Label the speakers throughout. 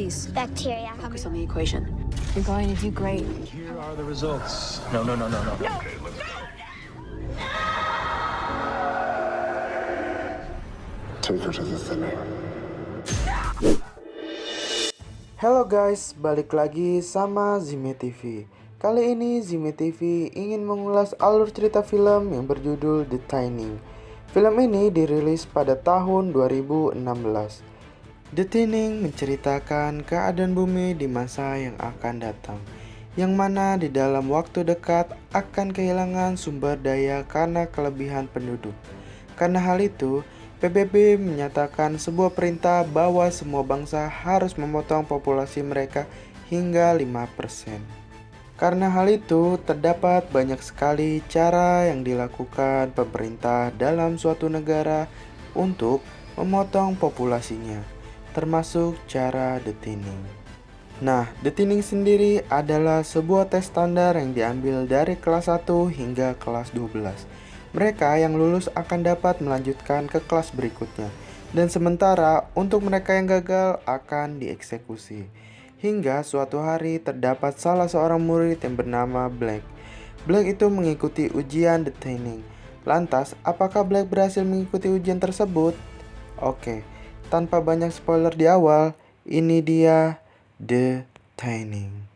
Speaker 1: species?
Speaker 2: Bacteria.
Speaker 1: Focus on the equation. You're going to do great.
Speaker 3: Here are the results. No.
Speaker 4: Take her to the thinning.
Speaker 5: Halo guys, balik lagi sama Zime TV. Kali ini Zime TV ingin mengulas alur cerita film yang berjudul The Thinning. Film ini dirilis pada tahun 2016. The Thinning menceritakan keadaan bumi di masa yang akan datang, yang mana di dalam waktu dekat akan kehilangan sumber daya karena kelebihan penduduk. Karena hal itu, PBB menyatakan sebuah perintah bahwa semua bangsa harus memotong populasi mereka hingga 5%. Karena hal itu, terdapat banyak sekali cara yang dilakukan pemerintah dalam suatu negara untuk memotong populasinya, termasuk cara The Thinning. Nah, The Thinning sendiri adalah sebuah tes standar yang diambil dari kelas 1 hingga kelas 12. Mereka yang lulus akan dapat melanjutkan ke kelas berikutnya, dan sementara untuk mereka yang gagal akan dieksekusi. Hingga suatu hari terdapat salah seorang murid yang bernama Black. Black itu mengikuti ujian The Thinning. Lantas, apakah Black berhasil mengikuti ujian tersebut? Oke, tanpa banyak spoiler di awal, ini dia The Thinning.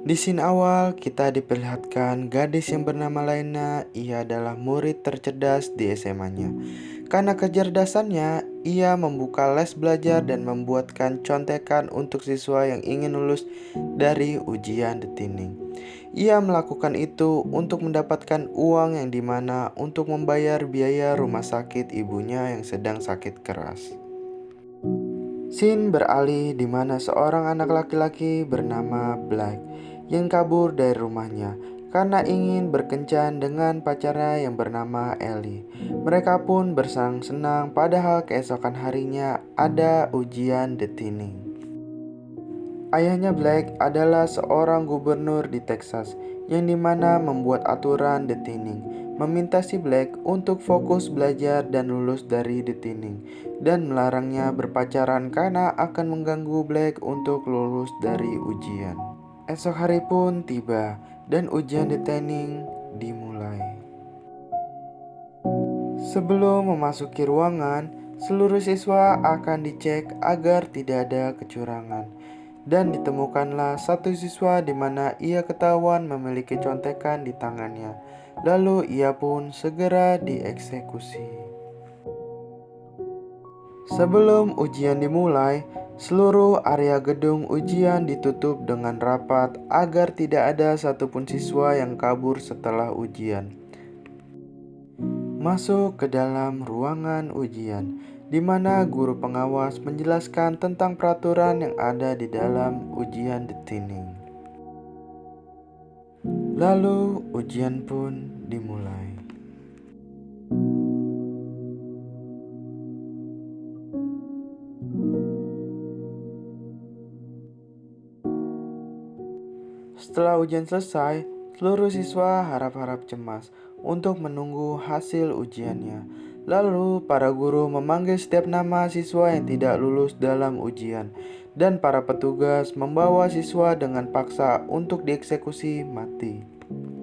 Speaker 5: Di scene awal, kita diperlihatkan gadis yang bernama Laina. Ia adalah murid tercerdas di SMA-nya. Karena kecerdasannya, ia membuka les belajar dan membuatkan contekan untuk siswa yang ingin lulus dari ujian The Thinning. Ia melakukan itu untuk mendapatkan uang yang dimana untuk membayar biaya rumah sakit ibunya yang sedang sakit keras. Scene beralih di mana seorang anak laki-laki bernama Black yang kabur dari rumahnya karena ingin berkencan dengan pacarnya yang bernama Ellie. Mereka pun bersenang-senang padahal keesokan harinya ada ujian The Thinning. Ayahnya Black adalah seorang gubernur di Texas yang dimana membuat aturan The Thinning, meminta si Black untuk fokus belajar dan lulus dari The Thinning, dan melarangnya berpacaran karena akan mengganggu Black untuk lulus dari ujian. Esok hari pun tiba dan ujian The Thinning dimulai. Sebelum memasuki ruangan, seluruh siswa akan dicek agar tidak ada kecurangan. Dan ditemukanlah satu siswa di mana ia ketahuan memiliki contekan di tangannya. Lalu ia pun segera dieksekusi. Sebelum ujian dimulai, seluruh area gedung ujian ditutup dengan rapat agar tidak ada satupun siswa yang kabur setelah ujian. Masuk ke dalam ruangan ujian, di mana guru pengawas menjelaskan tentang peraturan yang ada di dalam ujian The Thinning. Lalu ujian pun dimulai. Setelah ujian selesai, seluruh siswa harap-harap cemas untuk menunggu hasil ujiannya. Lalu para guru memanggil setiap nama siswa yang tidak lulus dalam ujian, dan para petugas membawa siswa dengan paksa untuk dieksekusi mati.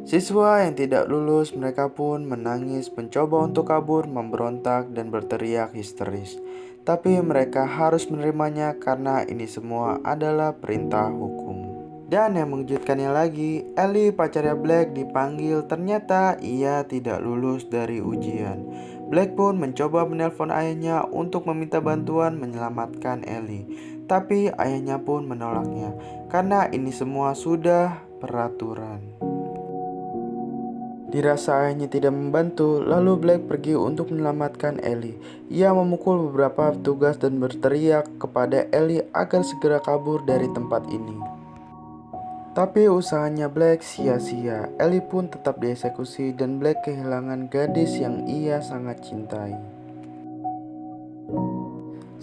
Speaker 5: Siswa yang tidak lulus mereka pun menangis, mencoba untuk kabur, memberontak dan berteriak histeris. Tapi mereka harus menerimanya karena ini semua adalah perintah hukum. Dan yang mengejutkannya lagi, Ellie pacarnya Black dipanggil, ternyata ia tidak lulus dari ujian. Black pun mencoba menelpon ayahnya untuk meminta bantuan menyelamatkan Ellie. Tapi ayahnya pun menolaknya, karena ini semua sudah peraturan. Dirasa ayahnya tidak membantu, lalu Black pergi untuk menyelamatkan Ellie. Ia memukul beberapa petugas dan berteriak kepada Ellie agar segera kabur dari tempat ini. Tapi usahanya Black sia-sia. Ellie pun tetap dieksekusi dan Black kehilangan gadis yang ia sangat cintai.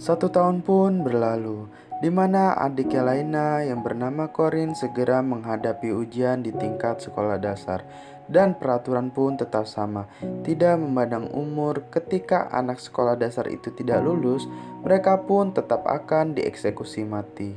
Speaker 5: 1 tahun pun berlalu, di mana adiknya Laina yang bernama Corin segera menghadapi ujian di tingkat sekolah dasar. dan peraturan pun tetap sama, tidak memandang umur. Ketika anak sekolah dasar itu tidak lulus, mereka pun tetap akan dieksekusi mati.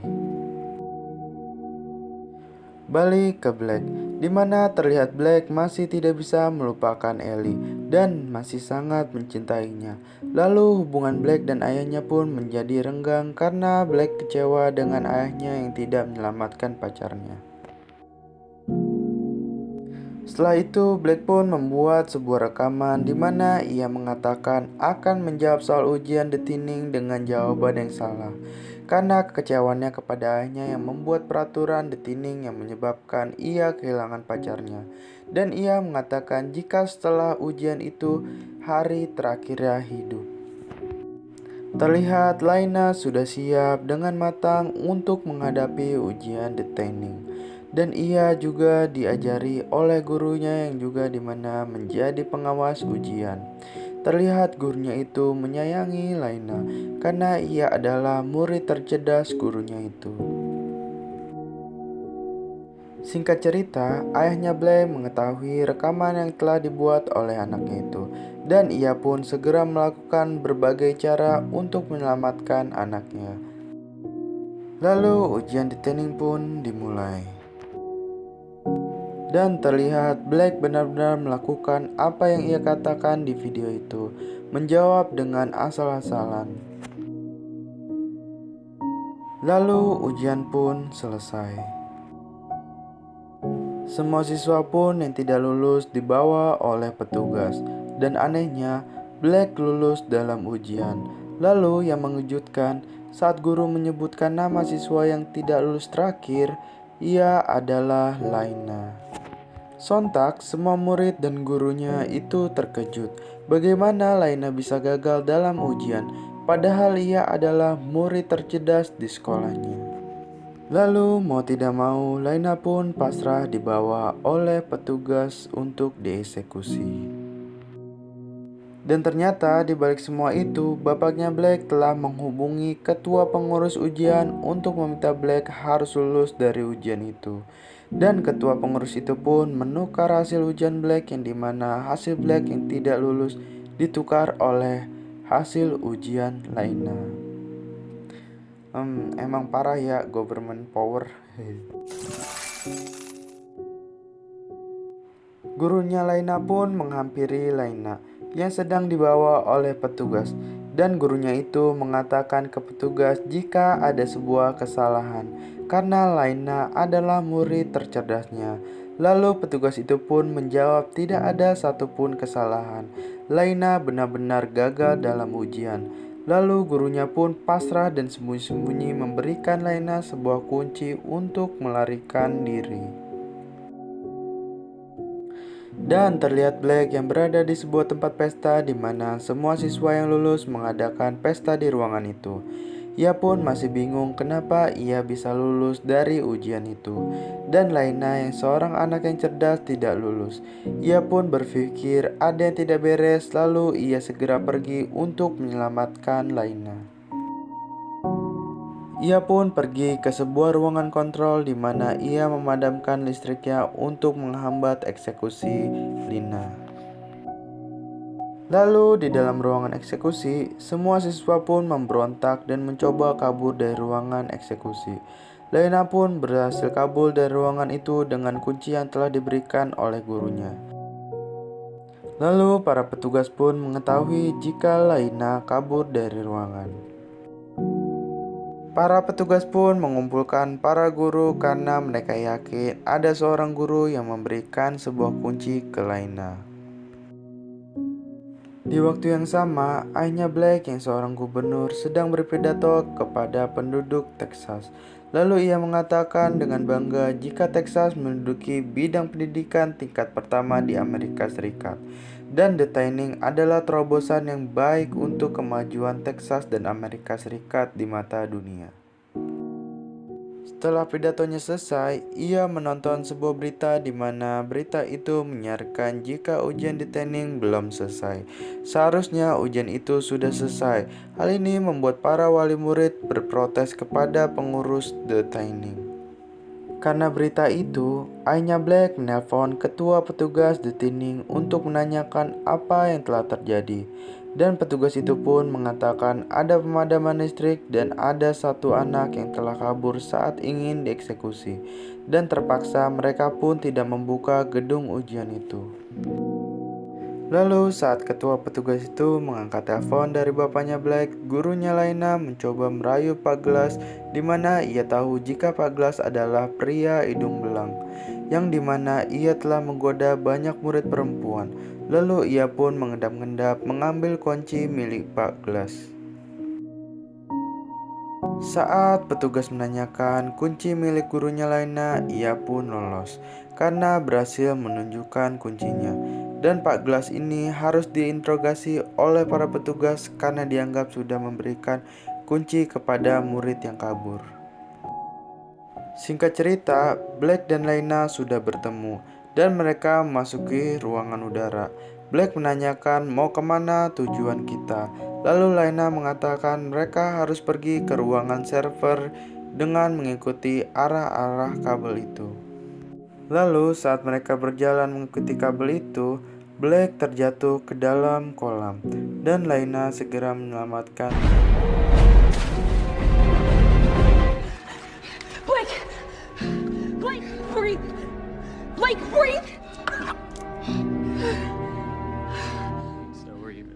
Speaker 5: Balik ke Black, di mana terlihat Black masih tidak bisa melupakan Ellie dan masih sangat mencintainya. Lalu hubungan Black dan ayahnya pun menjadi renggang karena Black kecewa dengan ayahnya yang tidak menyelamatkan pacarnya. Setelah itu, Black pun membuat sebuah rekaman di mana ia mengatakan akan menjawab soal ujian The Tinning dengan jawaban yang salah. Karena kekecewaannya kepada ayahnya yang membuat peraturan The Tinning yang menyebabkan ia kehilangan pacarnya. Dan ia mengatakan jika setelah ujian itu hari terakhirnya hidup. Terlihat Laina sudah siap dengan matang untuk menghadapi ujian The Tinning. Dan ia juga diajari oleh gurunya yang juga dimana menjadi pengawas ujian. Terlihat gurunya itu menyayangi Laina karena ia adalah murid tercerdas gurunya itu. Singkat cerita, ayahnya Black mengetahui rekaman yang telah dibuat oleh anaknya itu, dan ia pun segera melakukan berbagai cara untuk menyelamatkan anaknya. Lalu ujian The Tinning pun dimulai. Dan terlihat Black benar-benar melakukan apa yang ia katakan di video itu, menjawab dengan asal-asalan. Lalu ujian pun selesai. Semua siswa pun yang tidak lulus dibawa oleh petugas, dan anehnya Black lulus dalam ujian. Lalu yang mengejutkan, saat guru menyebutkan nama siswa yang tidak lulus terakhir, ia adalah Laina. Sontak, semua murid dan gurunya itu terkejut. Bagaimana Laina bisa gagal dalam ujian, padahal ia adalah murid tercerdas di sekolahnya. Lalu mau tidak mau, Laina pun pasrah dibawa oleh petugas untuk dieksekusi. Dan ternyata di balik semua itu, bapaknya Black telah menghubungi ketua pengurus ujian untuk meminta Black harus lulus dari ujian itu. Dan ketua pengurus itu pun menukar hasil ujian Black yang dimana hasil Black yang tidak lulus ditukar oleh hasil ujian Laina. Emang parah ya government power. Gurunya Laina pun menghampiri Laina yang sedang dibawa oleh petugas, dan gurunya itu mengatakan ke petugas jika ada sebuah kesalahan karena Laina adalah murid tercerdasnya. Lalu petugas itu pun menjawab tidak ada satupun kesalahan. Laina benar-benar gagal dalam ujian. Lalu gurunya pun pasrah dan sembunyi-sembunyi memberikan Laina sebuah kunci untuk melarikan diri. Dan terlihat Black yang berada di sebuah tempat pesta di mana semua siswa yang lulus mengadakan pesta di ruangan itu. Ia pun masih bingung kenapa ia bisa lulus dari ujian itu. Dan Laina yang seorang anak yang cerdas tidak lulus. Ia pun berpikir ada yang tidak beres, lalu ia segera pergi untuk menyelamatkan Laina. Ia pun pergi ke sebuah ruangan kontrol di mana ia memadamkan listriknya untuk menghambat eksekusi Lina. Lalu di dalam ruangan eksekusi, semua siswa pun memberontak dan mencoba kabur dari ruangan eksekusi. Lina pun berhasil kabur dari ruangan itu dengan kunci yang telah diberikan oleh gurunya. Lalu para petugas pun mengetahui jika Laina kabur dari ruangan. Para petugas pun mengumpulkan para guru karena mereka yakin ada seorang guru yang memberikan sebuah kunci ke Laina. Di waktu yang sama, ayahnya Black yang seorang gubernur sedang berpidato kepada penduduk Texas. Lalu ia mengatakan dengan bangga jika Texas menduduki bidang pendidikan tingkat pertama di Amerika Serikat. Dan The Tinning adalah terobosan yang baik untuk kemajuan Texas dan Amerika Serikat di mata dunia. Setelah pidatonya selesai, ia menonton sebuah berita di mana berita itu menyiarkan jika ujian The Tinning belum selesai. Seharusnya ujian itu sudah selesai. Hal ini membuat para wali murid berprotes kepada pengurus The Tinning. Karena berita itu, ayahnya Black menelpon ketua petugas detaining untuk menanyakan apa yang telah terjadi. Dan petugas itu pun mengatakan ada pemadaman listrik dan ada satu anak yang telah kabur saat ingin dieksekusi. Dan terpaksa mereka pun tidak membuka gedung ujian itu. Lalu saat ketua petugas itu mengangkat telepon dari bapaknya Black, gurunya Laina mencoba merayu Pak Glass, di mana ia tahu jika Pak Glass adalah pria hidung belang, yang dimana ia telah menggoda banyak murid perempuan. Lalu ia pun mengendap-endap mengambil kunci milik Pak Glass. Saat petugas menanyakan kunci milik gurunya Laina, ia pun lolos karena berhasil menunjukkan kuncinya. Dan Pak Glass ini harus diinterogasi oleh para petugas karena dianggap sudah memberikan kunci kepada murid yang kabur. Singkat cerita, Black dan Laina sudah bertemu dan mereka memasuki ruangan udara. Black menanyakan mau kemana tujuan kita. Lalu Laina mengatakan mereka harus pergi ke ruangan server dengan mengikuti arah-arah kabel itu. Lalu saat mereka berjalan mengikuti kabel itu, Black terjatuh ke dalam kolam dan Laina segera menyelamatkan.
Speaker 1: Blake! Blake, breathe! Blake, breathe!
Speaker 3: So we're even.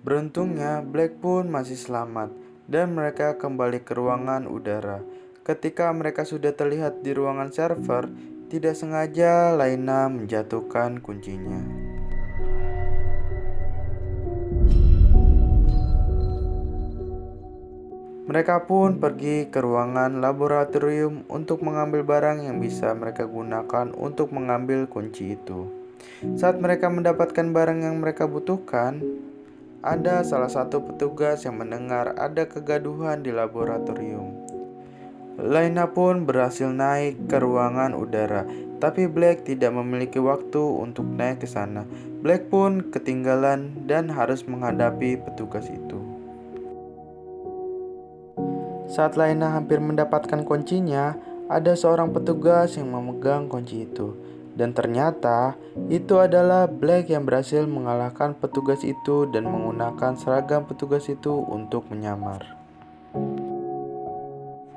Speaker 5: Beruntungnya, Black pun masih selamat dan mereka kembali ke ruangan udara. Ketika mereka sudah terlihat di ruangan server, tidak sengaja Laina menjatuhkan kuncinya. Mereka pun pergi ke ruangan laboratorium untuk mengambil barang yang bisa mereka gunakan untuk mengambil kunci itu. Saat mereka mendapatkan barang yang mereka butuhkan, ada salah satu petugas yang mendengar ada kegaduhan di laboratorium. Laina pun berhasil naik ke ruangan udara, tapi Black tidak memiliki waktu untuk naik ke sana. Black pun ketinggalan dan harus menghadapi petugas itu. Saat Laina hampir mendapatkan kuncinya, ada seorang petugas yang memegang kunci itu. Dan ternyata itu adalah Black yang berhasil mengalahkan petugas itu dan menggunakan seragam petugas itu untuk menyamar.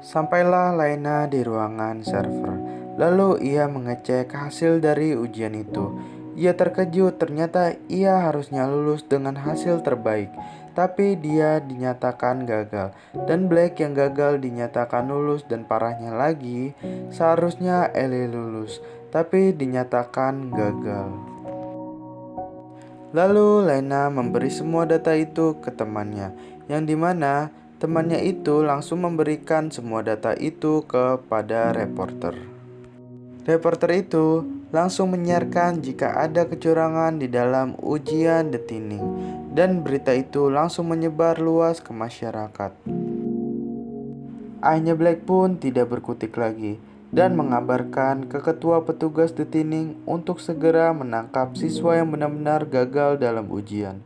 Speaker 5: Sampailah Laina di ruangan server. Lalu ia mengecek hasil dari ujian itu. Ia terkejut, ternyata ia harusnya lulus dengan hasil terbaik, tapi dia dinyatakan gagal. Dan Black yang gagal dinyatakan lulus, dan parahnya lagi, seharusnya Ellie lulus, tapi dinyatakan gagal. Lalu Laina memberi semua data itu ke temannya, yang dimana temannya itu langsung memberikan semua data itu kepada reporter. Reporter itu langsung menyiarkan jika ada kecurangan di dalam ujian detainee, dan berita itu langsung menyebar luas ke masyarakat. Ayahnya Black pun tidak berkutik lagi dan mengabarkan ke ketua petugas detainee untuk segera menangkap siswa yang benar-benar gagal dalam ujian.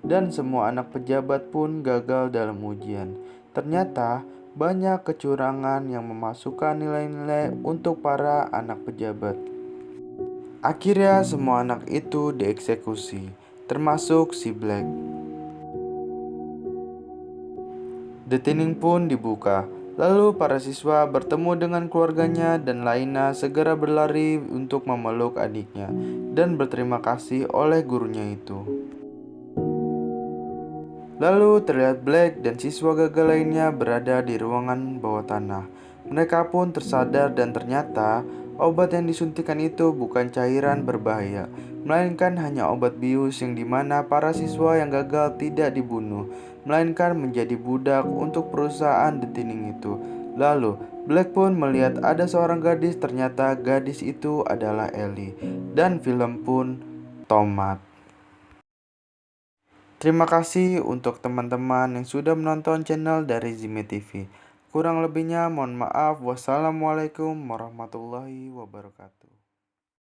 Speaker 5: Dan semua anak pejabat pun gagal dalam ujian. Ternyata banyak kecurangan yang memasukkan nilai-nilai untuk para anak pejabat. Akhirnya semua anak itu dieksekusi, termasuk si Black. Detainee pun dibuka. Lalu para siswa bertemu dengan keluarganya dan Laina segera berlari untuk memeluk adiknya dan berterima kasih oleh gurunya itu. Lalu terlihat Black dan siswa gagal lainnya berada di ruangan bawah tanah. Mereka pun tersadar dan ternyata obat yang disuntikan itu bukan cairan berbahaya, melainkan hanya obat bius yang dimana para siswa yang gagal tidak dibunuh, melainkan menjadi budak untuk perusahaan detainee itu. Lalu Black pun melihat ada seorang gadis, ternyata gadis itu adalah Ellie, dan film pun tamat. Terima kasih untuk teman-teman yang sudah menonton channel dari Zime TV. Kurang lebihnya mohon maaf. Wassalamualaikum warahmatullahi wabarakatuh.